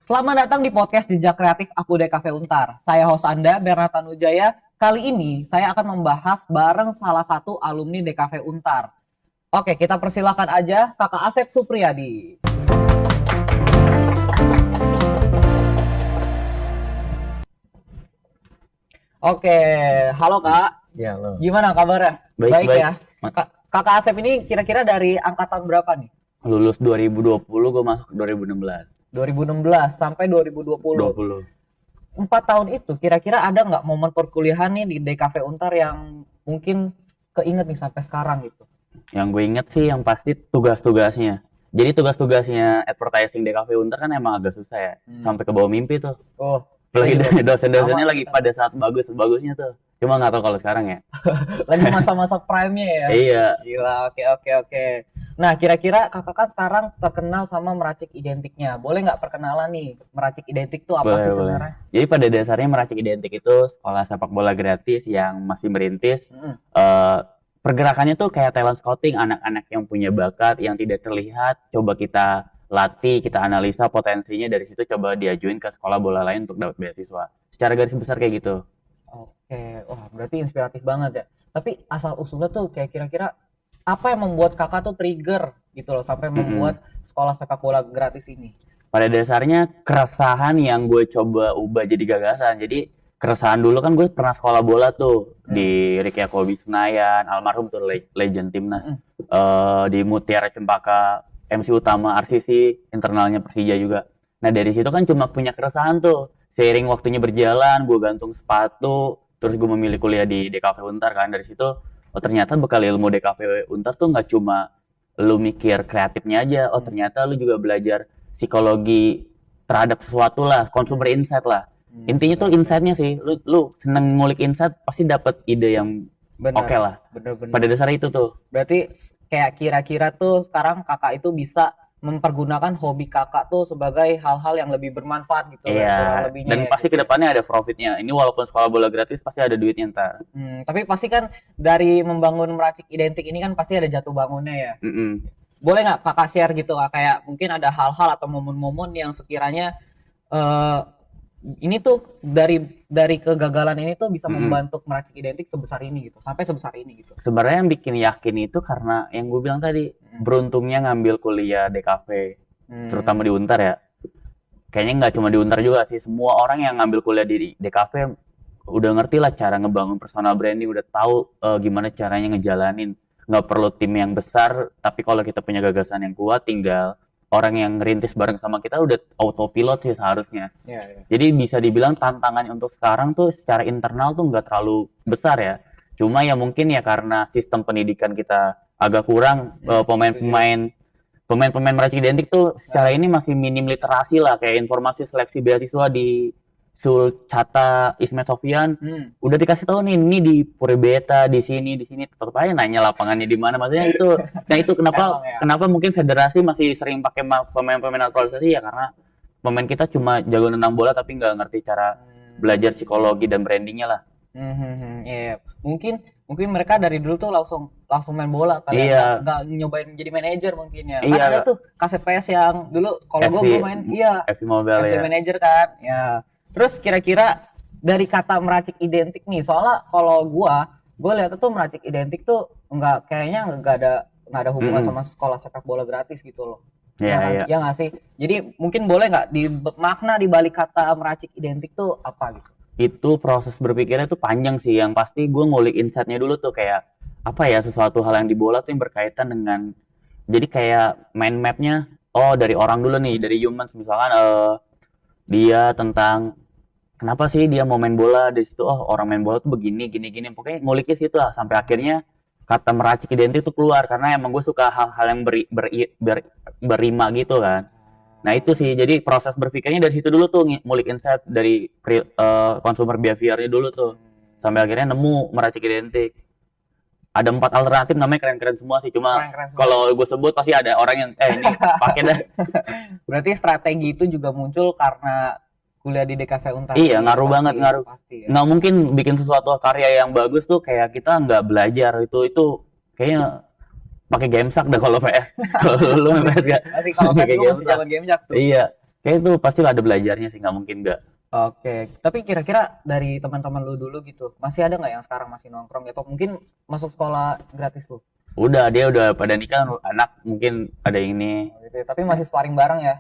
Selamat datang di podcast Jejak Kreatif Aku DKV Untar. Saya host Anda, Bernard Tanujaya. Kali ini saya akan membahas bareng salah satu alumni DKV Untar. Oke, kita persilakan aja Kakak Asep Supriyadi. Oke, halo Kak. Ya, lo. Gimana kabarnya? Baik. Ya. Kakak Asep ini kira-kira dari angkatan berapa nih? Lulus 2020, gue masuk 2016. 2016 sampai 2020. 20. 4 tahun itu kira-kira ada nggak momen perkuliahan nih di DKV Untar yang mungkin keinget nih sampai sekarang gitu? Yang gue inget sih yang pasti tugas-tugasnya. Jadi tugas-tugasnya advertising DKV Untar kan emang agak susah ya. Sampai ke bawah mimpi tuh. Oh, Lagi iya, dosen-dosennya sama lagi kita. pada saat bagus-bagusnya tuh. Cuma nggak tahu kalau sekarang ya. Lagi masa-masa prime-nya ya. Iya. Gila, oke. Nah, kira-kira kakak kan sekarang terkenal sama meracik identiknya. Boleh nggak perkenalan nih, meracik identik tuh apa Boleh, sih boleh. sebenarnya? Jadi pada dasarnya Meracik Identik itu sekolah sepak bola gratis yang masih merintis. Mm-mm. Pergerakannya tuh kayak talent scouting, anak-anak yang punya bakat yang tidak terlihat, coba kita latih, kita analisa potensinya, dari situ coba diajuin ke sekolah bola lain untuk dapat beasiswa. Secara garis besar kayak gitu. Oke, wah berarti inspiratif banget ya. Tapi asal usulnya tuh kayak kira-kira apa yang membuat kakak tuh trigger gitu loh sampai membuat sekolah sepak bola gratis ini? Pada dasarnya keresahan yang gue coba ubah jadi gagasan. Jadi keresahan dulu kan gue pernah sekolah bola tuh di Ricky Yakobi Senayan, almarhum tuh legend timnas. Di Mutiara Cempaka, MC utama RCC, internalnya Persija juga. Nah dari situ kan cuma punya keresahan tuh. Seiring waktunya berjalan, gue gantung sepatu, terus gue memilih kuliah di DKV Untar kan. Dari situ, oh ternyata bekal ilmu DKV Untar tuh nggak cuma lu mikir kreatifnya aja, oh ternyata lu juga belajar psikologi terhadap sesuatu lah, consumer insight lah. Intinya tuh insight-nya sih, lu seneng ngulik insight, pasti dapat ide yang Benar. oke lah. Bener-bener. Pada dasarnya itu tuh. Berarti kayak kira-kira tuh sekarang kakak itu bisa mempergunakan hobi kakak tuh sebagai hal-hal yang lebih bermanfaat gitu lah, kurang Iya, lebihnya dan ya pasti gitu. kedepannya ada profitnya. Ini walaupun sekolah bola gratis pasti ada duitnya ntar. Tapi pasti kan dari membangun meracik identik ini kan pasti ada jatuh bangunnya ya. Mm-mm. Boleh nggak kakak share gitu Kak? Kayak mungkin ada hal-hal atau momen-momen yang sekiranya eh, ini tuh dari kegagalan ini tuh bisa membantu meracik identik sebesar ini gitu, sampai sebesar ini gitu. Sebenarnya yang bikin yakin itu karena yang gue bilang tadi, beruntungnya ngambil kuliah DKV, terutama di Untar ya. Kayaknya nggak cuma di Untar juga sih, semua orang yang ngambil kuliah di DKV udah ngerti lah cara ngebangun personal branding, udah tahu gimana caranya ngejalanin. Nggak perlu tim yang besar, tapi kalau kita punya gagasan yang kuat, tinggal orang yang ngerintis bareng sama kita udah autopilot sih seharusnya. Ya. Jadi bisa dibilang tantangannya untuk sekarang tuh secara internal tuh nggak terlalu besar ya. Cuma ya mungkin ya karena sistem pendidikan kita agak kurang, pemain-pemain Meracik Identik tuh secara ini masih minim literasi lah, kayak informasi seleksi beasiswa di Sulcata Ismet Sofyan udah dikasih tahu nih, ini di Puri Beta, di sini tetap aja nanya lapangannya di mana, maksudnya itu. Nah itu kenapa mungkin federasi masih sering pakai pemain-pemain naturalisasi ya, karena pemain kita cuma jago nendang bola tapi nggak ngerti cara belajar psikologi dan brandingnya lah. Iya, mungkin mereka dari dulu tuh langsung main bola kali Iya. ya, nggak nyobain jadi manajer mungkin ya. Iya. Kan ada tuh kaset PS yang dulu kalau gue main, iya, FC Mobile FC ya. manajer kan, ya. Terus kira-kira dari kata meracik identik nih, soalnya kalau gue lihat tuh meracik identik tuh kayaknya nggak ada hubungan sama sekolah sepak bola gratis gitu loh. Iya, kan? iya. Ya nggak sih? Jadi mungkin boleh nggak makna di balik kata meracik identik tuh apa gitu? Itu proses berpikirnya tuh panjang sih. Yang pasti gue ngulik insight-nya dulu tuh, kayak apa ya, sesuatu hal yang di bola tuh yang berkaitan dengan, jadi kayak mind map-nya, oh dari orang dulu nih, dari humans misalkan dia tentang kenapa sih dia mau main bola, di situ oh orang main bola tuh begini gini pokoknya nguliknya situ lah sampai akhirnya kata meracik identik tuh keluar, karena emang gue suka hal-hal yang berima gitu kan. Nah itu sih, jadi proses berpikirnya dari situ dulu tuh, ngulik insight dari consumer behavior-nya dulu tuh, sampai akhirnya nemu meracik identik. Ada 4 alternatif, namanya keren-keren semua sih, cuma kalau gue sebut pasti ada orang yang ini pakai dah. Berarti strategi itu juga muncul karena kuliah di DKV Untar. Iya, ngaruh banget, ngaruh. Pasti, ya. Nggak mungkin bikin sesuatu karya yang bagus tuh kayak kita nggak belajar, itu kayaknya pakai GameShark dah kalau PS. Kalau lu main PS Masih kalau PS gue masih zaman GameShark tuh. Iya, Kayak itu pasti ada belajarnya sih, nggak mungkin nggak. Oke, tapi kira-kira dari teman-teman lu dulu gitu, masih ada nggak yang sekarang masih nongkrong atau mungkin masuk sekolah gratis lu? Udah, dia udah pada nikah, anak mungkin ada yang ini. Oh, gitu ya. Tapi masih sparring bareng ya?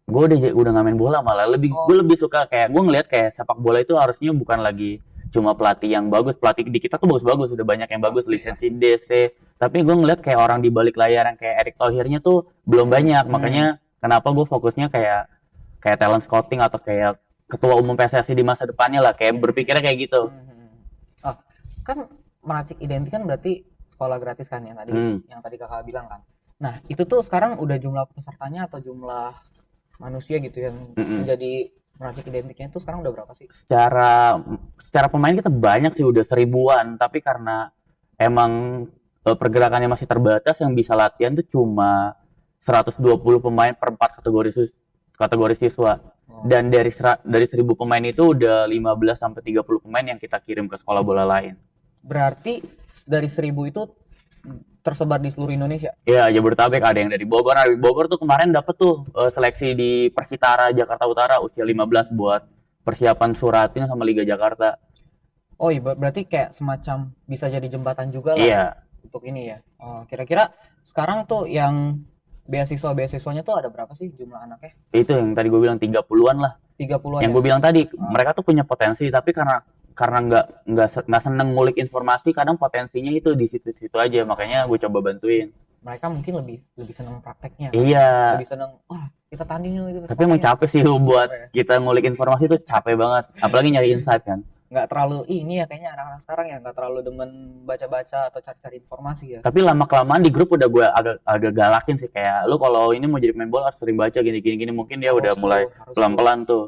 Gue udah nggak main bola, malah Oh, gue lebih suka kayak gue ngelihat kayak sepak bola itu harusnya bukan lagi cuma pelatih yang bagus. Pelatih di kita tuh bagus-bagus, udah banyak yang bagus, pasti, lisensi pasti. D, C. Tapi gue ngelihat kayak orang di balik layar yang kayak Erick Thohirnya tuh belum banyak. Hmm. Makanya kenapa gue fokusnya kayak kayak talent scouting atau kayak ketua umum PSSI di masa depannya lah, kayak berpikirnya kayak gitu. Hmm. Oh, kan Meracik Identik kan berarti sekolah gratis kan Hmm. yang tadi kakak bilang kan. Nah, itu tuh sekarang udah jumlah pesertanya atau jumlah manusia gitu yang Mm-mm. menjadi Meracik Identiknya itu sekarang udah berapa sih? secara secara pemain kita banyak sih, udah 1000-an, tapi karena emang pergerakannya masih terbatas, yang bisa latihan tuh cuma 120 pemain per 4 kategori siswa, Oh, dan dari 1000 pemain itu udah 15 sampai 30 pemain yang kita kirim ke sekolah bola lain. berarti dari 1.000 itu tersebar di seluruh Indonesia. Ya, Jabodetabek ada yang dari Bogor. Nah, dari Bogor tuh kemarin dapet tuh seleksi di Persitara Jakarta Utara usia 15 buat persiapan Suratin sama Liga Jakarta. Oh iya, berarti kayak semacam bisa jadi jembatan juga lah Iya, untuk ini ya. Oh, kira-kira sekarang tuh yang beasiswanya tuh ada berapa sih jumlah anaknya? itu yang tadi gue bilang 30-an lah. 30-an Yang ya? gue bilang tadi, Ah, mereka tuh punya potensi, tapi karena nggak seneng ngulik informasi, kadang potensinya itu di situ-situ aja. Makanya gue coba bantuin. mereka mungkin lebih lebih seneng prakteknya kan. Iya, Lebih seneng, wah, kita tanding yuk itu tapi emang sekolahnya. capek sih buat Capek ya. kita ngulik informasi tuh capek banget. Apalagi nyari insight kan. Nggak terlalu ini ya kayaknya anak-anak sekarang ya nggak terlalu demen baca-baca atau cari-cari informasi ya. Tapi lama kelamaan di grup udah gue agak agak galakin sih, kayak lu kalau ini mau jadi pemain bola harus sering baca gini gini gini. Mungkin dia udah mulai Harus tuh. pelan-pelan tuh.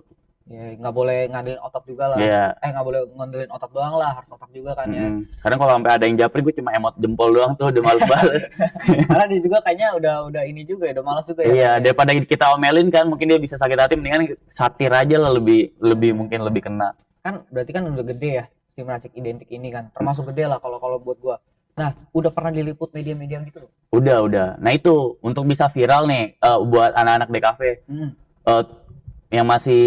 Ya, nggak boleh ngandelin otak juga lah. Iya. Nggak boleh ngandelin otak doang lah, harus otak juga kan ya. Kadang kalau sampai ada yang japri, gue cuma emot jempol doang tuh, udah males bales. Karena dia juga kayaknya udah ini juga ya, udah malas juga ya Iya, kayaknya. daripada kita omelin kan, mungkin dia bisa sakit hati, mendingan satir aja lah, lebih lebih mungkin lebih kena. Kan berarti kan udah gede ya si Meracik Identik ini kan. Termasuk gede lah kalau kalau buat gua. Nah, udah pernah diliput media-media gitu loh. Udah. Nah itu untuk bisa viral nih, buat anak-anak DKV, Hmm. eh, yang masih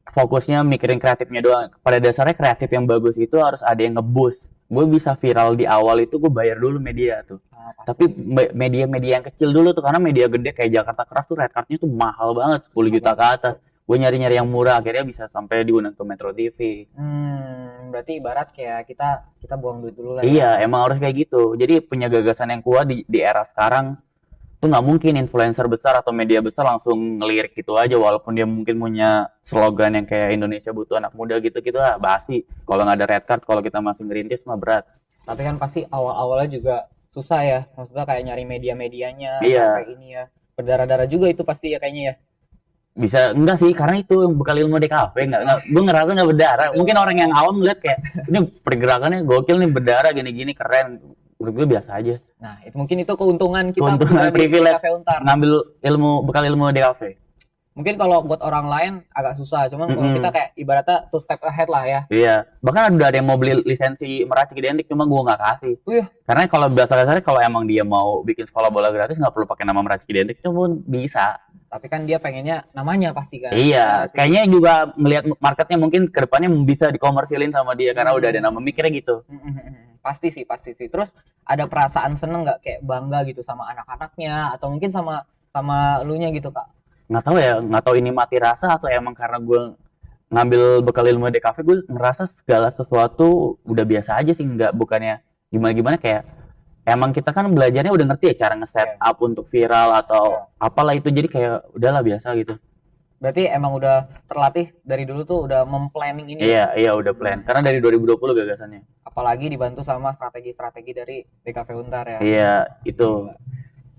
fokusnya mikirin kreatifnya doang. Pada dasarnya kreatif yang bagus itu harus ada yang nge-boost. Gue bisa viral di awal itu gue bayar dulu media tuh. Nah, Tapi pasti. media-media yang kecil dulu tuh, karena media gede kayak Jakarta Keras tuh red cardnya tuh mahal banget, 10 juta ke atas. Gue nyari-nyari yang murah, akhirnya bisa sampai diundang ke Metro TV. Berarti ibarat kayak kita kita buang duit dulu lah ya. Iya, emang harus kayak gitu. Jadi punya gagasan yang kuat di era sekarang tuh nggak mungkin influencer besar atau media besar langsung ngelirik gitu aja, walaupun dia mungkin punya slogan yang kayak Indonesia butuh anak muda gitu-gitu, basi. Kalau nggak ada red card, kalau kita masih ngerintis mah berat. Tapi kan pasti awal-awalnya juga susah ya. Maksudnya kayak nyari media-medianya Iya, sampai ini ya. Berdarah-darah juga itu pasti ya kayaknya ya. bisa enggak sih, karena itu yang bekal ilmu DKV, nggak gue ngerasa nggak berdarah. Mungkin orang yang awam lihat kayak ini pergerakannya gokil nih, berdarah gini-gini keren. Menurut gue biasa aja. Nah, itu mungkin itu keuntungan kita Keuntungan kuliah di privilege Cafe Untar. ngambil bekal ilmu DKV. Mungkin kalau buat orang lain agak susah, cuman kalau kita Mm-mm. kayak ibaratnya two step ahead lah ya. Iya, bahkan ada yang mau beli lisensi Meracik Identik, cuma gue nggak kasih. Oh iya, Karena kalau dasar-dasarnya kalau emang dia mau bikin sekolah bola gratis, nggak perlu pakai nama Meracik Identik, itu pun bisa. tapi kan dia pengennya namanya pasti kan. Iya, Nah, sih. kayaknya juga melihat marketnya mungkin ke depannya bisa dikomersilin sama dia, karena udah ada nama, mikirnya gitu. Pasti sih, pasti sih. Terus ada perasaan seneng nggak kayak bangga gitu sama anak-anaknya atau mungkin sama sama elunya gitu, Kak? Nggak tahu ya, nggak tahu ini mati rasa atau emang karena gue ngambil bekal ilmu DKV, gue ngerasa segala sesuatu udah biasa aja sih, nggak bukannya gimana-gimana, kayak emang kita kan belajarnya udah ngerti ya cara nge-set Iya. up untuk viral atau Iya. apalah itu, jadi kayak udahlah biasa gitu. Berarti emang udah terlatih dari dulu tuh udah memplanning ini. Iya udah plan, karena dari 2020 gagasannya. Apalagi dibantu sama strategi-strategi dari BKV Untar ya. Iya itu.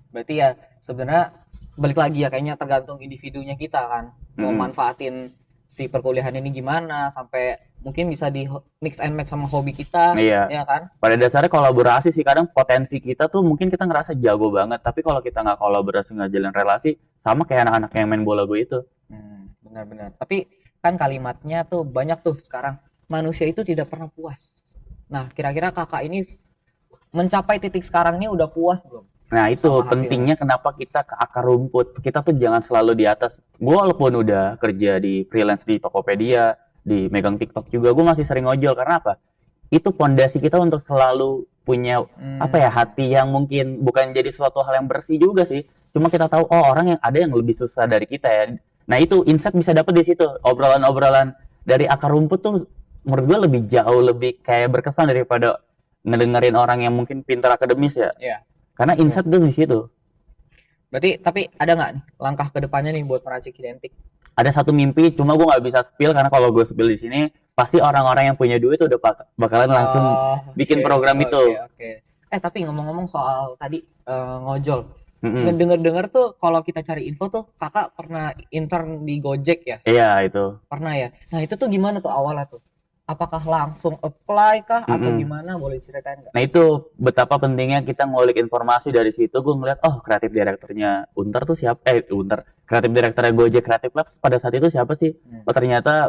Berarti ya sebenarnya balik lagi ya kayaknya tergantung individunya kita kan. Mau manfaatin si perkuliahan ini gimana sampai mungkin bisa di mix and match sama hobi kita, Iya. ya kan? Pada dasarnya kolaborasi sih, kadang potensi kita tuh mungkin kita ngerasa jago banget, tapi kalau kita nggak kolaborasi, nggak jalan relasi, sama kayak anak-anak yang main bola gue itu. Benar-benar. Tapi kan kalimatnya tuh banyak tuh sekarang. Manusia itu tidak pernah puas. Nah, kira-kira kakak ini mencapai titik sekarang ini udah puas belum? Nah, itu sama hasilnya. pentingnya kenapa kita ke akar rumput. Kita tuh jangan selalu di atas. Gue walaupun udah kerja di freelance di Tokopedia, di megang TikTok juga, gue masih sering ojol. Karena apa? Itu pondasi kita untuk selalu punya apa ya, Hmm, hati yang mungkin bukan jadi suatu hal yang bersih juga sih. Cuma kita tahu oh orang yang ada yang lebih susah dari kita ya. Nah, itu insight bisa dapet di situ. Obrolan-obrolan dari akar rumput tuh menurut gue lebih jauh lebih kayak berkesan daripada ngedengerin orang yang mungkin pintar akademis ya. ya, Karena betul. insight tuh di situ. Berarti tapi ada nggak nih langkah ke depannya nih buat meracik identik? Ada satu mimpi, cuma gue nggak bisa spill karena kalau gue spill di sini pasti orang-orang yang punya duit udah bakalan langsung Oh, bikin oke, program oke, itu. oke. Tapi ngomong-ngomong soal tadi ngojol, Mm-mm. ngedenger-denger tuh kalau kita cari info tuh kakak pernah intern di Gojek ya? Iya itu. Pernah ya? Nah itu tuh gimana tuh awalnya tuh? Apakah langsung apply kah atau Mm-mm. gimana? Boleh ceritain nggak? Nah itu betapa pentingnya kita ngulik informasi dari situ. Gue ngeliat, oh kreatif direkturnya Untar tuh siapa? Untar. Kreatif direkturnya Gojek Creative Labs pada saat itu siapa sih? Hmm. Oh ternyata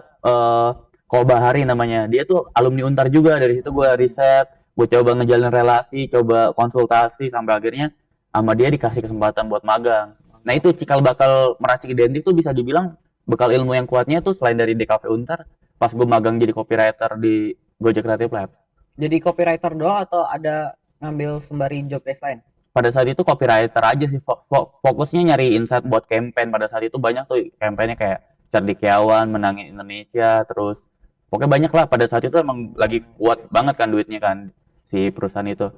Kobahari namanya. Dia tuh alumni Untar juga. Dari situ gue riset, gue coba ngejalin relasi, coba konsultasi sampai akhirnya sama dia dikasih kesempatan buat magang. Nah Mantap. itu cikal bakal meracik identik tuh bisa dibilang bekal ilmu yang kuatnya tuh selain dari DKV Untar, pas gue magang jadi copywriter di Gojek Creative Labs. Jadi copywriter doang atau ada ngambil sembari job desk lain? Pada saat itu copywriter aja sih, fokusnya nyari insight buat campaign. Pada saat itu banyak tuh campaignnya kayak Cerdikiawan menangin Indonesia, terus pokoknya banyak lah. Pada saat itu emang lagi kuat banget kan duitnya kan si perusahaan itu.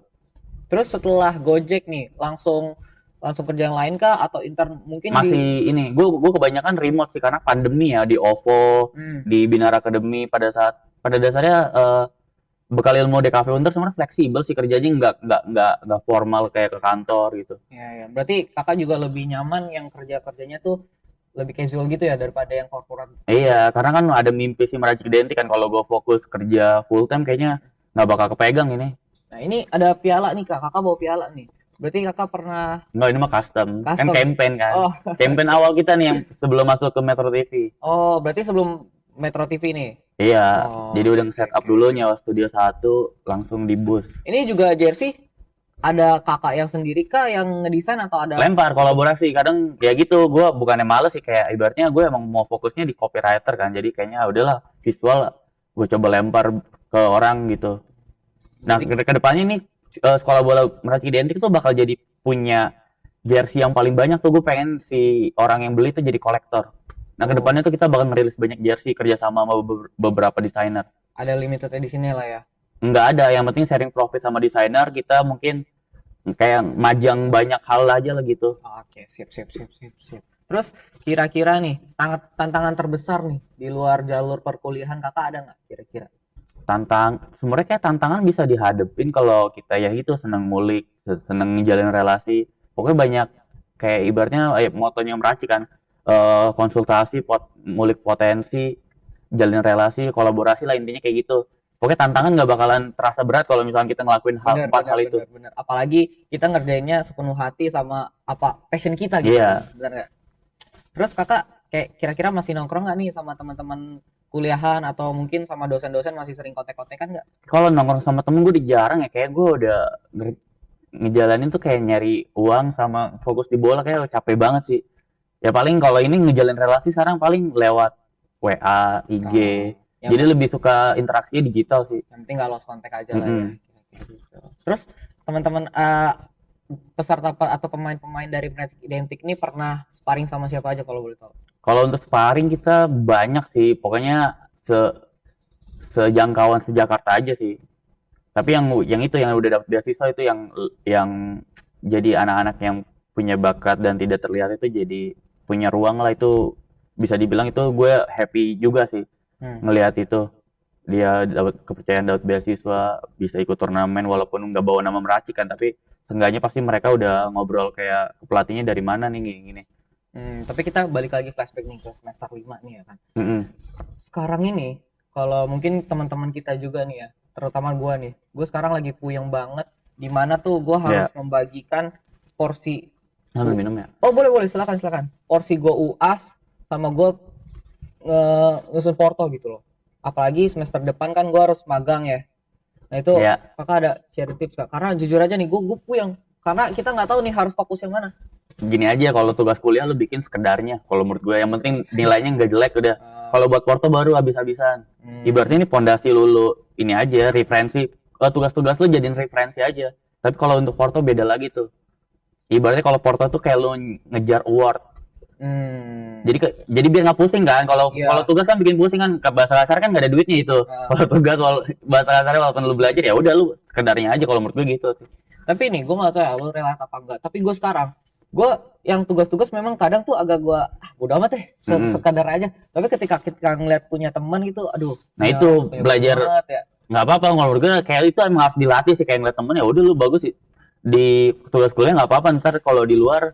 Terus setelah Gojek nih, langsung langsung kerja yang lain kah atau intern mungkin di Masih ini, gue kebanyakan remote sih karena pandemi ya, di OVO, hmm, di Binar Academy. Pada dasarnya bekal ilmu DKV Unter sebenarnya fleksibel sih kerjanya, nggak formal kayak ke kantor gitu. ya, ya. Berarti kakak juga lebih nyaman yang kerjanya tuh lebih casual gitu ya daripada yang corporate. Iya, karena kan ada mimpi si meracik identik kan, kalau gue fokus kerja full time kayaknya nggak bakal kepegang ini. Nah, ini ada piala nih Kak. Kakak bawa piala nih. Berarti kakak pernah Nggak, ini mah custom. Kan custom. campaign kan. Oh, Campaign awal kita nih yang sebelum masuk ke Metro TV. oh, berarti sebelum Metro TV nih. Iya, jadi Oh, udah oke, nge-set up oke, dulu oke. nyawa studio satu langsung di bus. Ini juga jersey ada kakak yang sendiri kah yang ngedesain atau ada Lempar kolaborasi, kadang ya gitu, gue bukannya males sih, kayak ibaratnya gue emang mau fokusnya di copywriter kan, jadi kayaknya udahlah visual gue coba lempar ke orang gitu. Nah, berarti ke depannya nih sekolah bola meracik identik tuh bakal jadi punya jersey yang paling banyak tuh. Gue pengen si orang yang beli tuh jadi kolektor. Nah, oh, kedepannya tuh kita bakal merilis banyak jersey kerjasama sama beberapa desainer. ada limited editionnya lah ya. Nggak ada, yang penting sharing profit sama desainer. Kita mungkin kayak majang banyak hal aja lah gitu. Oke, sip, sip, sip, sip, sip. Terus kira-kira nih, tantangan terbesar nih di luar jalur perkuliahan kakak ada nggak kira-kira? Sebenarnya kayak tantangan bisa dihadepin kalau kita ya itu seneng ngulik, seneng ngejalin relasi. Pokoknya banyak kayak ibaratnya motonya meracik kan, konsultasi, ngulik potensi, jalin relasi, kolaborasi lah intinya kayak gitu. Pokoknya tantangan nggak bakalan terasa berat kalau misalnya kita ngelakuin Bener, empat bener, hal itu. bener, bener. Apalagi kita ngerjainnya sepenuh hati sama apa passion kita gitu kan, Iya. bener nggak? Terus kakak kayak kira-kira masih nongkrong nggak nih sama teman-teman kuliahan atau mungkin sama dosen-dosen masih sering kontek-kontekan nggak? Kalau nongkrong sama temen gue jarang ya, kayak gue udah ngejalanin tuh kayak nyari uang sama fokus di bola, kayak capek banget sih. Ya paling kalau ini ngejalin relasi sekarang paling lewat WA, IG. Oh, Jadi lebih suka interaksi digital sih. yang penting nggak lost kontak aja lah ya. Mm-mm. Kira-kira gitu. Terus teman-teman peserta atau pemain-pemain dari Magic Identik ini pernah sparring sama siapa aja kalau boleh tahu? Kalau untuk sparring kita banyak sih, pokoknya sejangkauan sejakarta aja sih. Tapi yang itu yang udah dapat beasiswa itu yang jadi anak-anak yang punya bakat dan tidak terlihat itu jadi punya ruang lah, itu bisa dibilang itu gue happy juga sih Hmm. ngelihat itu. Dia dapat kepercayaan, dapat beasiswa, bisa ikut turnamen walaupun nggak bawa nama meracik kan, tapi seenggaknya pasti mereka udah ngobrol kayak ke pelatihnya dari mana nih gini. Tapi kita balik lagi flashback nih ke semester 5 nih ya kan. Mm-mm. Sekarang ini kalau mungkin teman-teman kita juga nih ya, terutama gua nih. Gue sekarang lagi puyeng banget di mana tuh gua harus Ya, membagikan porsi ambil minum ya. Oh, boleh boleh silakan silakan. Porsi gua UAS sama gua ngusun Porto gitu loh. Apalagi semester depan kan gua harus magang ya. Nah itu Ya, kakak ada share tips kak? Karena jujur aja nih gue puyeng Karena kita nggak tahu nih harus fokus yang mana. Gini aja, kalau tugas kuliah lu bikin sekedarnya. Kalau menurut gue yang penting nilainya nggak jelek udah. Kalau buat porto baru habis-habisan. Ibaratnya ini pondasi lu ini aja referensi. Tugas-tugas lu jadiin referensi aja. Tapi kalau untuk porto beda lagi tuh. Ibaratnya kalau porto tuh kayak lu ngejar award. Jadi biar nggak pusing kan. Kalau Iya. kalau tugas kan bikin pusing kan. Ke bahasa kasar kan nggak ada duitnya itu. Kalau tugas bahasa kasarnya walaupun lu belajar ya udah lu sekedarnya aja kalau menurut gue gitu sih. Tapi nih, gue nggak tahu ya lu relate apa enggak. Tapi gue sekarang, gue yang tugas-tugas memang kadang tuh agak gue, bodo amat deh, sekadar aja. Tapi ketika kita ngeliat punya teman gitu, aduh. Nah ya, itu punya belajar banget ya. nggak apa-apa kalau menurut gue kayak itu emang harus dilatih sih kayak ngeliat temen ya udah lu bagus sih di tugas kuliah nggak apa-apa ntar kalau di luar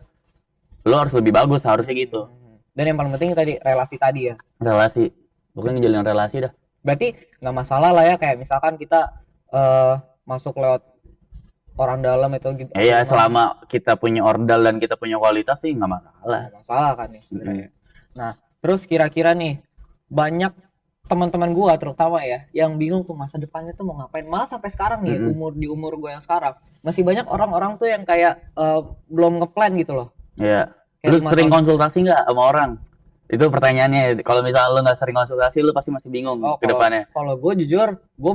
lu harus lebih bagus harusnya gitu. Dan yang paling penting tadi relasi tadi ya. Relasi pokoknya ngejalin relasi dah. Berarti nggak masalah lah ya kayak misalkan kita masuk lewat orang dalam itu gitu. Ya selama kita punya ordal dan kita punya kualitas sih nggak masalah. Nggak masalah kan ya sebenarnya. Nah, terus kira-kira nih banyak teman-teman gua terutama ya yang bingung tuh masa depannya tuh mau ngapain. Malah sampai sekarang nih di umur gua yang sekarang masih banyak orang-orang tuh yang kayak belum ngeplan gitu loh. Iya. Kayak Lu sering konsultasi nggak sama orang? Itu pertanyaannya. Kalau misalnya lu nggak sering konsultasi, lu pasti masih bingung ke depannya. Kalau gue jujur, gue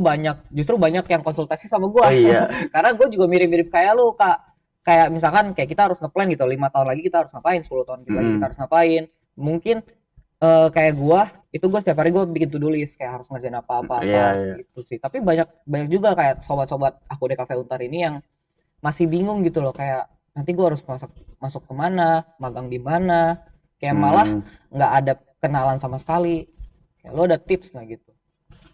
justru banyak yang konsultasi sama gue. Oh iya. Karena gue juga mirip-mirip kayak lu, Kak. Kayak misalkan kayak kita harus ngeplan gitu, 5 tahun lagi kita harus ngapain, 10 tahun lagi kita harus ngapain. Mungkin kayak gue, itu gue setiap hari gue bikin to-do list, kayak harus ngerjain apa-apa gitu sih. Tapi banyak juga kayak sobat-sobat aku di Cafe Untar ini yang masih bingung gitu loh, kayak nanti gue harus masuk kemana, magang di mana, kayak malah nggak ada kenalan sama sekali. Kayak lo ada tips nggak gitu?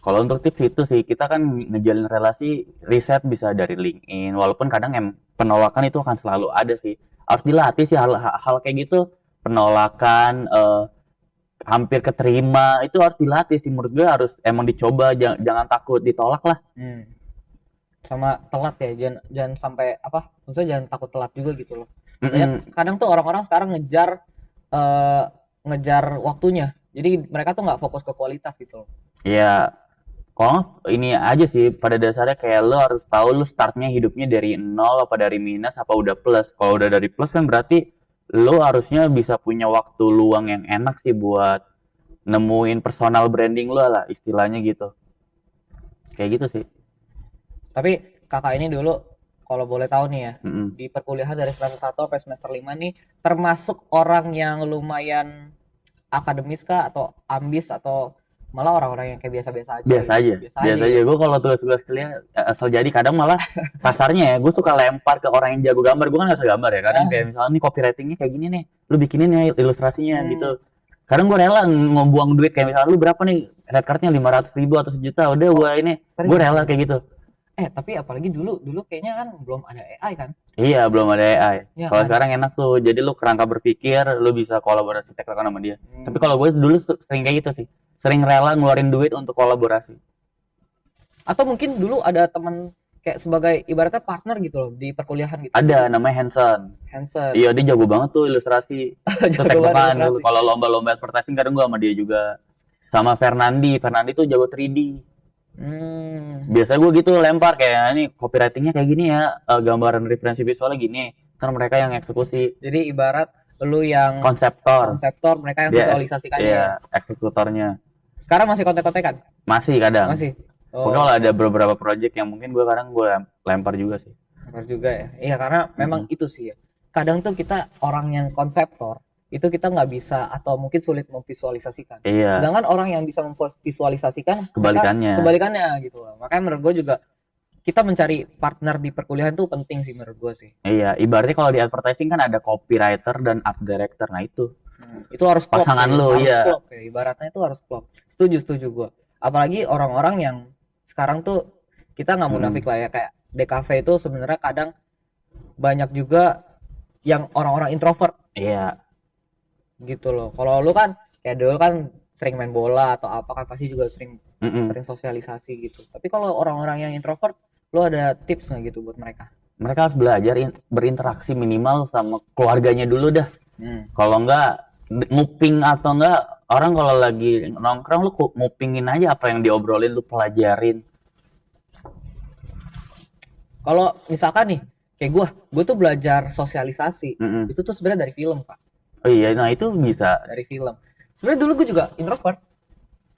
Kalau untuk tips itu sih kita kan ngejalin relasi riset bisa dari LinkedIn walaupun kadang penolakan itu akan selalu ada sih. Harus dilatih sih hal kayak gitu. Penolakan hampir keterima itu harus dilatih sih menurut gue harus emang dicoba jangan takut ditolak lah. Sama telat ya jangan sampai apa? Maksudnya jangan takut telat juga gitu loh. Kadang tuh orang-orang sekarang ngejar waktunya, jadi mereka tuh nggak fokus ke kualitas gitu. Iya, kalau ini aja sih pada dasarnya kayak lo harus tahu lo startnya hidupnya dari nol apa dari minus apa udah plus. Kalau udah dari plus kan berarti lo harusnya bisa punya waktu luang yang enak sih buat nemuin personal branding lo lah istilahnya gitu. Kayak gitu sih. Tapi kakak ini dulu kalau boleh tahu nih ya, di perkuliahan dari semester 1 sampai semester 5 nih, termasuk orang yang lumayan akademis kah atau ambis atau malah orang-orang yang kayak biasa-biasa aja? Biasa aja. Gue kalau tugas-tugas kuliah asal jadi kadang malah kasarnya ya, gue suka lempar ke orang yang jago gambar. Gue kan gak bisa gambar ya, kadang kayak misalnya nih copywritingnya kayak gini nih, lu bikinin ya ilustrasinya gitu. Kadang gue rela ngebuang duit kayak misalnya lu berapa nih red cardnya 500.000 atau 1 juta, udah gue ini, gue rela kayak gitu. Tapi apalagi dulu kayaknya kan belum ada AI kan? Iya, belum ada AI. Ya, kalau sekarang enak tuh. Jadi lu kerangka berpikir, lu bisa kolaborasi tektokan sama dia. Tapi kalau gue dulu sering kayak gitu sih. Sering rela ngeluarin duit untuk kolaborasi. Atau mungkin dulu ada teman kayak sebagai ibaratnya partner gitu loh di perkuliahan gitu. Ada namanya Hanson. Iya, dia jago banget tuh ilustrasi. Tektokan kalau lomba-lomba advertising kadang gue sama dia juga. Sama Fernandi tuh jago 3D. Biasanya gue gitu lempar kayak ini copywritingnya kayak gini ya, gambaran referensi visualnya gini, ntar mereka yang eksekusi. Jadi ibarat lu yang konseptor mereka yang visualisasikannya. Iya, eksekutornya. Sekarang masih kontek-kontekan? Masih kadang. Masih. Pokoknya kalau ada beberapa project yang mungkin gue kadang gue lempar juga sih. Lempar juga ya. Iya karena memang itu sih ya. Kadang tuh kita orang yang konseptor itu kita nggak bisa atau mungkin sulit memvisualisasikan. Iya. Sedangkan orang yang bisa memvisualisasikan kebalikannya gitu loh. Makanya menurut gue juga kita mencari partner di perkuliahan tuh penting sih menurut gue sih. Iya, ibaratnya kalau di advertising kan ada copywriter dan art director. Nah itu harus klop, pasangan lo ya. Klop, ya. Ibaratnya itu harus klop. Setuju gue. Apalagi orang-orang yang sekarang tuh kita nggak munafik lah ya kayak DKV itu sebenarnya kadang banyak juga yang orang-orang introvert. Iya. Gitu loh. Kalau lu kan kayak dulu kan sering main bola atau apa kan pasti juga sering sosialisasi gitu. Tapi kalau orang-orang yang introvert, lu ada tips nggak gitu buat mereka? Mereka harus belajar berinteraksi minimal sama keluarganya dulu dah. Kalau enggak nguping atau enggak orang kalau lagi nongkrong lu ngupingin aja apa yang diobrolin, lu pelajarin. Kalau misalkan nih Kayak gue tuh belajar sosialisasi. Mm-mm. Itu tuh sebenarnya dari film, Pak. Oh iya, nah itu bisa Dari film. Sebenarnya dulu gue juga introvert,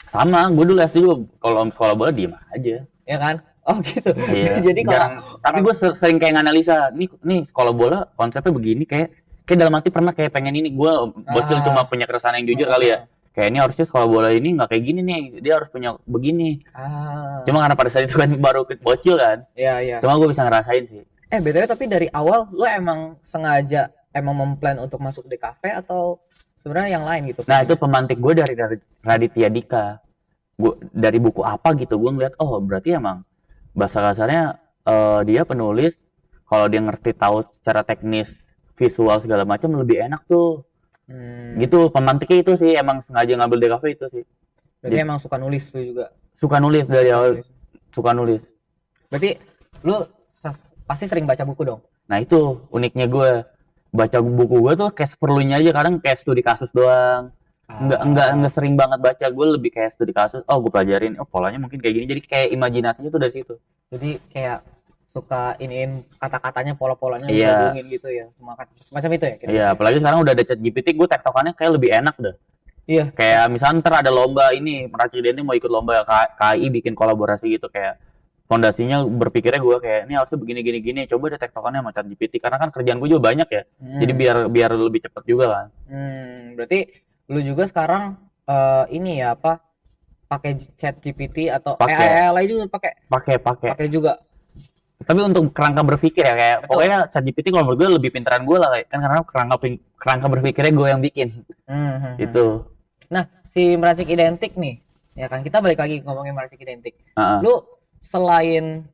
sama. Gue dulu SD juga kalau bola diem aja. ya kan? Oh gitu. Iya. Jadi kalau Jarang. Tapi gue sering kayak nganalisa. Nih sekolah bola konsepnya begini kayak dalam hati pernah kayak pengen ini. Gue bocil cuma punya keresahan yang jujur kali ya. Kayak ini harusnya sekolah bola ini nggak kayak gini nih. Dia harus punya begini. Cuma karena pada saat itu kan baru bocil kan. Iya, iya. Cuma gue bisa ngerasain sih. BTW tapi dari awal lo emang sengaja emang memplan untuk masuk di kafe atau sebenarnya yang lain gitu? Nah itu pemantik gue dari Raditya Dika. Gue dari buku apa gitu gue ngeliat oh berarti emang bahasa kasarnya dia penulis kalau dia ngerti tahu secara teknis visual segala macam lebih enak tuh. Gitu pemantiknya itu sih emang sengaja ngambil DKV itu sih. Berarti emang suka nulis tuh juga. Suka nulis dari awal, suka nulis. Berarti lu pasti sering baca buku dong. Nah itu uniknya gue baca buku gue tuh kayak seperlunya aja, kadang kayak studi kasus doang. Enggak sering banget baca, gue lebih kayak studi kasus. Oh gue pelajarin, oh polanya mungkin kayak gini, jadi kayak imajinasinya tuh dari situ. Jadi kayak suka iniin kata-katanya, pola-polanya Iya. digabungin gitu ya, semacam itu ya. Iya, apalagi sekarang udah ada ChatGPT, gue tektokannya kayak lebih enak dah. Iya. Kayak misalnya ntar ada lomba ini, Meracik Identik mau ikut lomba KI bikin kolaborasi gitu, kayak fondasinya berpikirnya gue kayak ini harusnya begini, coba deh tektokannya sama ChatGPT, karena kan kerjaan gue juga banyak ya, jadi biar lebih cepet juga kan. Berarti lu juga sekarang ini ya apa, pakai ChatGPT atau Pakai. AI juga pakai juga. Tapi untuk kerangka berpikir ya kayak Betul. pokoknya ChatGPT kalau menurut gue lebih pintaran gue lah kayak, kan karena kerangka berpikirnya gue yang bikin. Itu. Nah, si Meracik Identik nih, ya kan kita balik lagi ngomongin Meracik Identik. Heeh. Lu selain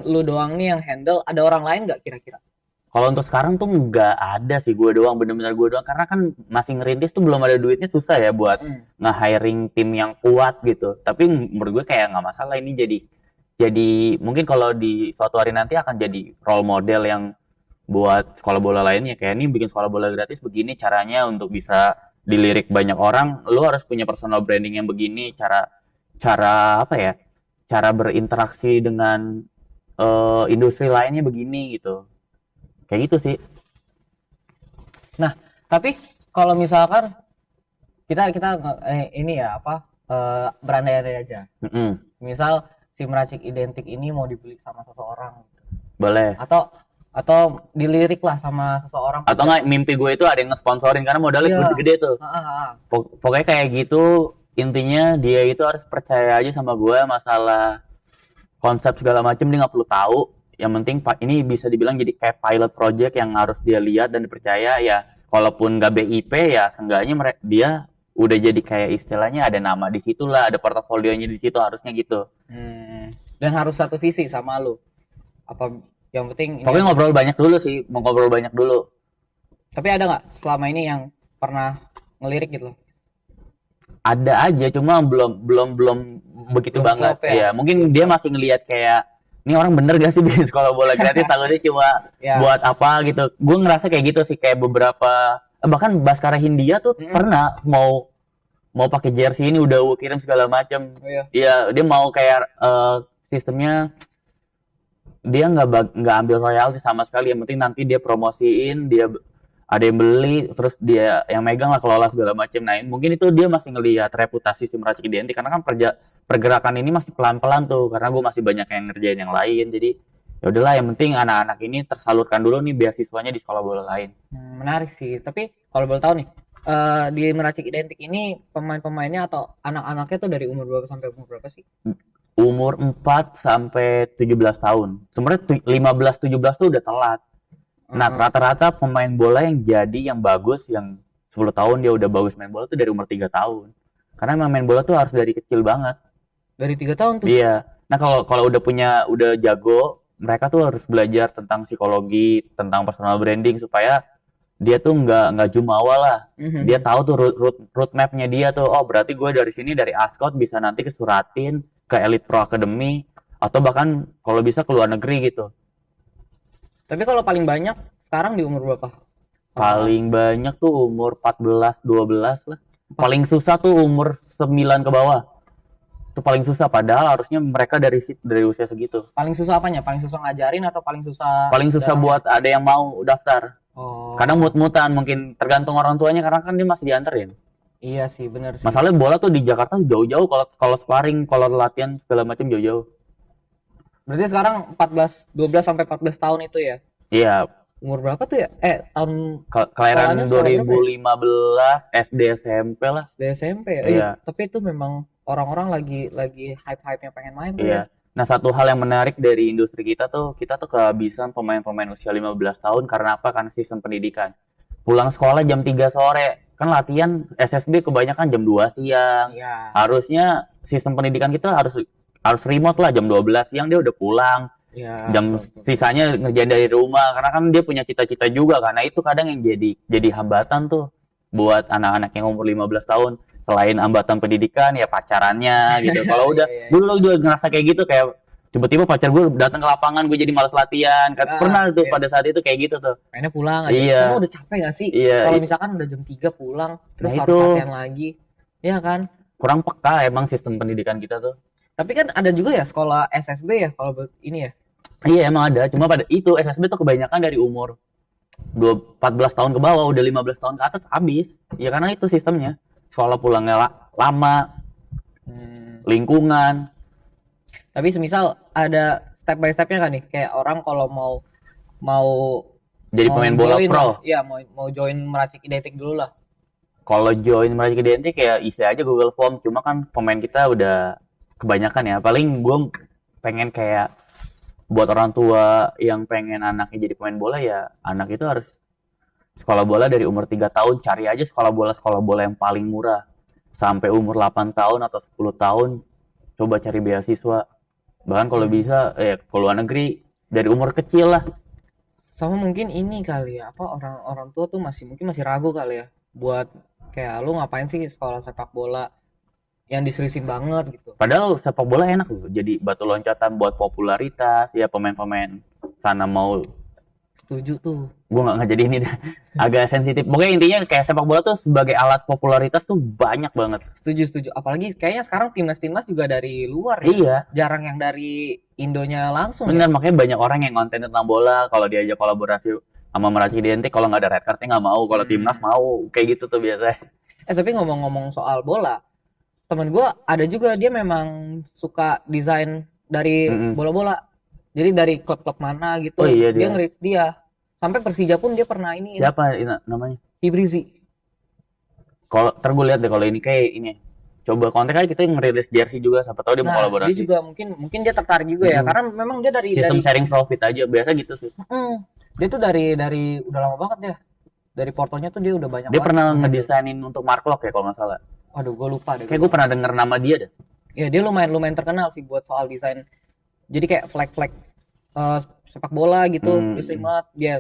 lu doang nih yang handle, ada orang lain nggak kira-kira? Kalau untuk sekarang tuh nggak ada sih, gue doang, bener-bener gue doang, karena kan masih ngerintis tuh belum ada duitnya, susah ya buat nge-hiring tim yang kuat gitu. Tapi menurut gue kayak nggak masalah, ini jadi mungkin kalau di suatu hari nanti akan jadi role model yang buat sekolah bola lainnya, kayak ini bikin sekolah bola gratis begini caranya untuk bisa dilirik banyak orang, lu harus punya personal branding yang begini, cara apa ya, cara berinteraksi dengan industri lainnya begini gitu. Kayak gitu sih. Nah, tapi kalau misalkan kita ini ya apa, berandai-andai aja. Misal si Meracik Identik ini mau dibeli sama seseorang gitu. Boleh. Atau dilirik lah sama seseorang. Atau nggak mimpi gue itu ada yang ngesponsorin karena modalnya gede-gede tuh. Pokoknya kayak gitu, intinya dia itu harus percaya aja sama gue masalah konsep segala macam, dia nggak perlu tahu. Yang penting ini bisa dibilang jadi kayak pilot project yang harus dia lihat dan dipercaya ya. Kalaupun nggak BIP ya seenggaknya dia udah jadi kayak istilahnya ada nama di situ lah, ada portofolionya di situ, harusnya gitu. Dan harus satu visi sama lu. Apa yang penting pokoknya ngobrol banyak dulu sih, mau ngobrol banyak dulu. Tapi ada nggak selama ini yang pernah ngelirik gitu? Ada aja, cuma belum begitu belum banget ya. Mungkin dia masih ngelihat kayak ini orang bener gak sih bikin sekolah bola gratis, takutnya cuma buat apa gitu. Gue ngerasa kayak gitu sih, kayak beberapa bahkan Baskara Hindia tuh pernah mau pakai jersey ini, udah gue kirim segala macam. Iya, dia mau kayak sistemnya dia nggak ambil royalti sama sekali, yang penting nanti dia promosiin, dia ada yang beli, terus dia yang megang lah, kelola segala macam. Nah mungkin itu dia masih ngelihat reputasi si Meracik Identik, karena kan pergerakan ini masih pelan-pelan tuh, karena gue masih banyak yang ngerjain yang lain. Jadi ya udahlah, yang penting anak-anak ini tersalurkan dulu nih beasiswanya di sekolah bola lain. Menarik sih. Tapi kalau boleh tahu nih, di Meracik Identik ini pemain-pemainnya atau anak-anaknya tuh dari umur berapa sampai umur berapa sih? Umur 4 sampai 17 tahun. Sebenarnya 15-17 tuh udah telat. Nah, rata-rata pemain bola yang jadi yang bagus, yang 10 tahun dia udah bagus main bola tuh dari umur 3 tahun. Karena emang main bola tuh harus dari kecil banget. Dari 3 tahun tuh? Iya. Nah, kalau udah jago, mereka tuh harus belajar tentang psikologi, tentang personal branding, supaya dia tuh nggak jumawa lah. Dia tahu tuh root mapnya dia tuh. Oh, berarti gue dari sini, dari Ascot bisa nanti kesuratin ke Elite Pro Academy, atau bahkan kalau bisa ke luar negeri gitu. Tapi kalau paling banyak sekarang di umur berapa? Paling banyak tuh umur 14-12 lah. Paling susah tuh umur 9 ke bawah. Itu paling susah padahal harusnya mereka dari usia segitu. Paling susah apanya? Paling susah ngajarin atau paling susah Paling susah dalamnya? buat ada yang mau daftar. Kadang Oh, mut-mutan mungkin tergantung orang tuanya karena kan dia masih dianterin. iya sih, bener sih. Masalahnya bola tuh di Jakarta jauh-jauh kalau kalau sparring, kalau latihan segala macam jauh-jauh. Berarti sekarang 14, 12 sampai 14 tahun itu ya? Iya, Umur berapa tuh ya? Tahun kelahiran sekolahnya sekolah berapa ya? 2015, SD SMP lah. Di SMP ya? Iya, Tapi itu memang orang-orang lagi hype-hype-nya pengen main tuh ya. iya. Nah, satu hal yang menarik dari industri kita tuh kehabisan pemain-pemain usia 15 tahun karena apa? Karena sistem pendidikan. Pulang sekolah jam 3 sore, kan latihan SSB kebanyakan jam 2 siang. Iya, Harusnya sistem pendidikan kita harus harus remote lah jam 12 siang dia udah pulang. iya, Jam betul, betul. sisanya ngerjain dari rumah karena kan dia punya cita-cita juga karena itu kadang yang jadi hambatan tuh buat anak-anak yang umur 15 tahun selain hambatan pendidikan ya pacarannya gitu. Kalau udah Iya, iya, gue iya. dulu juga ngerasa kayak gitu kayak tiba-tiba pacar gue datang ke lapangan gue jadi malas latihan. Pernah tuh Iya. pada saat itu kayak gitu tuh. Mainnya pulang aja. Iya, Kamu udah capek gak sih? iya. Kalau misalkan udah jam 3 pulang, terus Nah harus itu latihan lagi. Iya kan? kurang peka emang sistem pendidikan kita tuh. Tapi kan ada juga ya sekolah SSB ya kalau ini ya. Iya emang ada, cuma pada itu SSB tuh kebanyakan dari umur 14 tahun ke bawah, udah 15 tahun ke atas habis. Ya karena itu sistemnya. Sekolah pulangnya lama, Hmm. lingkungan. Tapi semisal ada step by stepnya kan nih, kayak orang kalau mau mau Jadi mau pemain bola join pro. lah, iya mau join meracik identik dulu lah. Kalau join Meracik Identik ya isi aja Google Form. Cuma kan pemain kita udah kebanyakan ya. Paling gue pengen kayak buat orang tua yang pengen anaknya jadi pemain bola ya anak itu harus sekolah bola dari umur 3 tahun. Cari aja sekolah bola yang paling murah. Sampai umur 8 tahun atau 10 tahun coba cari beasiswa. Bahkan kalau bisa ke luar negeri dari umur kecil lah. Sama mungkin ini kali ya, apa orang-orang tua tuh masih ragu kali ya buat kayak lu ngapain sih sekolah sepak bola yang diseriusin banget gitu. Padahal sepak bola enak loh. Jadi batu loncatan buat popularitas. Ya pemain-pemain sana mau. Setuju tuh. Gue nggak jadi ini dah. Agak sensitif. Pokoknya intinya kayak sepak bola tuh sebagai alat popularitas tuh banyak banget. Setuju. Apalagi kayaknya sekarang timnas juga dari luar ya. Iya. Jarang yang dari Indonya langsung Bener, ya. makanya banyak orang yang konten tentang bola. Kalau diajak kolaborasi sama Meracik Identik, kalau nggak ada red cardnya nggak mau. Kalau timnas mau. Kayak gitu tuh biasanya. Tapi ngomong-ngomong soal bola, temen gue ada juga dia memang suka desain dari Mm-mm. bola-bola. Jadi dari klub-klub mana gitu, Oh iya dia dia. nge-reach dia. Sampai Persija pun dia pernah ini Siapa namanya? Ibrizi. Kalau ntar gue lihat deh kalau ini kayak ini. Coba kontak aja kita ngerilis jersey juga. Siapa tahu dia mau Nah, dia kolaborasi. juga mungkin dia tertarik juga ya, Mm. karena memang dia Sistem sharing profit aja. Biasa gitu sih. dia tuh dari udah lama banget ya. Dari portonya tuh dia udah banyak Dia banget. pernah ngedesainin untuk Mark Lock ya kalau nggak salah. Waduh, gue lupa deh. Kayak gue pernah denger nama dia deh. Ya, dia lumayan terkenal sih buat soal desain. Jadi kayak flag sepak bola gitu, dia sering banget. Dia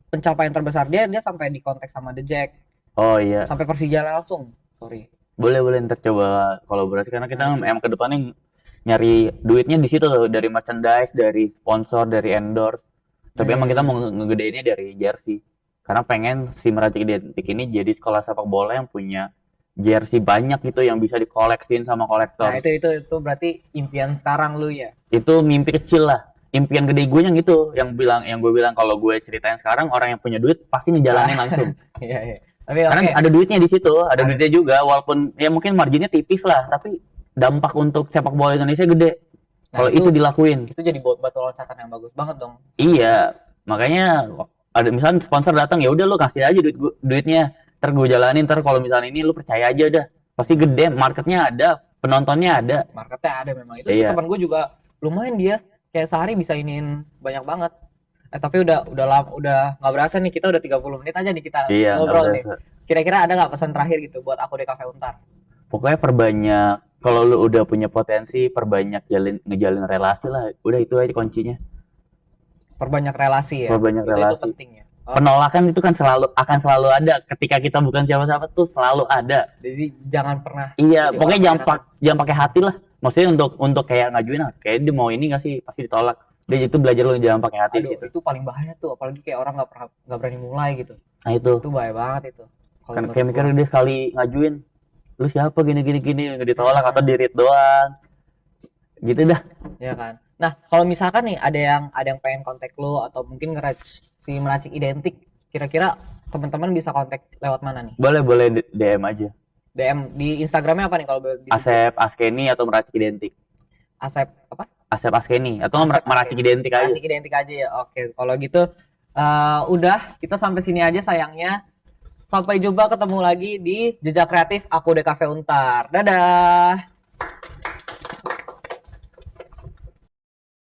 pencapaian terbesar dia sampai di kontak sama The Jack, Oh iya. sampai Persija langsung. Sorry. Boleh ntar coba kolaborasi karena kita Nah, itu. emang kedepannya nyari duitnya di situ tuh dari merchandise, dari sponsor, dari endorse. Tapi emang kita mau ngegedeinnya dari jersey. Karena pengen si Meracik Identik ini jadi sekolah sepak bola yang punya jersey banyak gitu yang bisa dikoleksin sama kolektor. Nah, itu berarti impian sekarang lu ya. Itu mimpi kecil lah. Impian gede gue yang itu, yang gue bilang kalau gue ceritain sekarang orang yang punya duit pasti ngejalanin langsung. Iya. Tapi Karena oke. ada duitnya di situ, ada Ada. duitnya juga, walaupun ya mungkin marginnya tipis lah, tapi dampak untuk sepak bola Indonesia gede. Nah, Kalau itu dilakuin. itu jadi batu loncatan yang bagus banget dong. Iya, makanya ada misalnya sponsor datang ya udah lu kasih aja duitnya, ntar gue jalanin, ntar kalau misalnya ini lu percaya aja dah, pasti gede, marketnya ada, penontonnya ada. Marketnya ada memang. Itu Iya. teman gue juga lumayan dia. Kayak sehari bisa iniin banyak banget. Tapi udah nggak berasa nih, kita udah 30 menit aja nih kita Iya, nggak ngobrol nih. berasa. Kira-kira ada nggak pesan terakhir gitu buat aku di Cafe Untar? Pokoknya perbanyak, kalau lu udah punya potensi, perbanyak ngejalin relasi lah, udah itu aja kuncinya. Perbanyak relasi ya. Perbanyak Itu relasi. penting ya. Penolakan itu kan akan selalu ada ketika kita bukan siapa-siapa tuh selalu ada. Jadi jangan pernah. Iya, jadi pokoknya orang jangan pakai hati lah. Maksudnya untuk kayak ngajuin kayak dia mau ini nggak sih pasti ditolak. Dia itu belajar lu jangan pakai hati Aduh, gitu. itu paling bahaya tuh, apalagi kayak orang nggak berani mulai gitu. Nah itu Itu bahaya banget itu. Kalau kan menurut kayak gua. mikir dia sekali ngajuin lu siapa gini nggak ditolak atau di read doang. Gitu dah. Ya kan. Nah, kalau misalkan nih ada yang pengen kontak lu atau mungkin si Meracik Identik, kira-kira teman-teman bisa kontak lewat mana nih? Boleh DM aja. DM di Instagramnya apa nih kalau boleh disebut? Asep Askeni atau Meracik Identik. Asep apa? Asep Askeni atau Asep Meracik Askeni. Identik aja. Meracik Identik aja ya. Oke, kalau gitu udah kita sampai sini aja sayangnya. Sampai jumpa ketemu lagi di Jejak Kreatif Aku de Cafe Untar. Dadah.